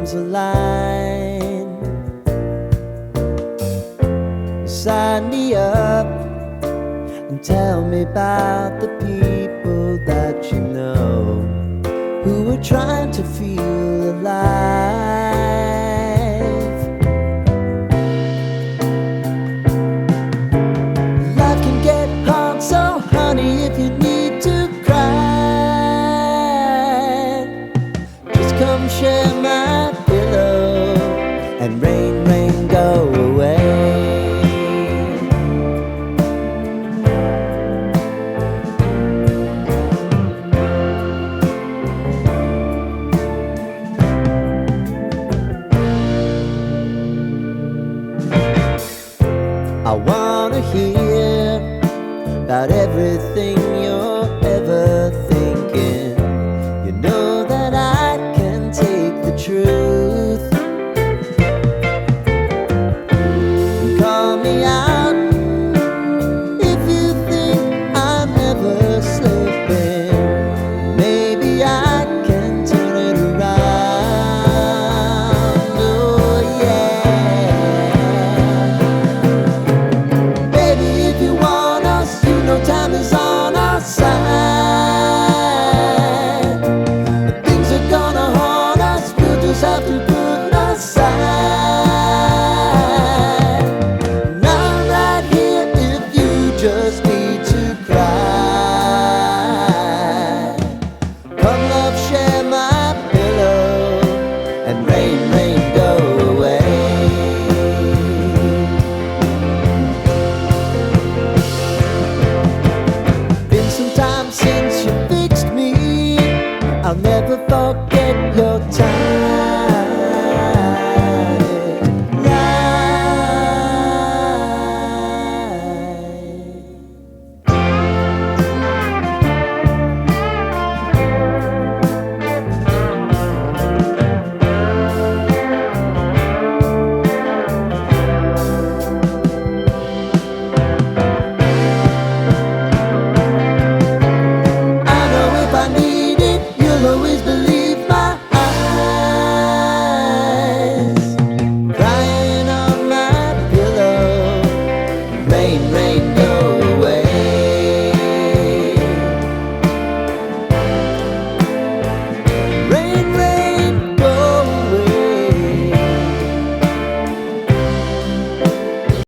comes a line. Sign me up and tell me about the people that you know who are trying to feel alive. Life can get hard, so honey, if you need to cry, just come share my pillow and rain, rain, go away. I wanna hear about everything you're ever thinking. You know that I can take the truth. Call me out if you think I'm ever slipping. Maybe I can turn it around. Oh yeah. Baby, if you want us, you know time is on our side. But things are gonna haunt us, we'll just have to put aside. And I'm right here if you just need to cry. Come love, share my pillow and rain, rain, go away. Been some time since you fixed me. I'll never forget your time. I know if I need it, you'll always believe my eyes. Crying on my pillow, rain, rain,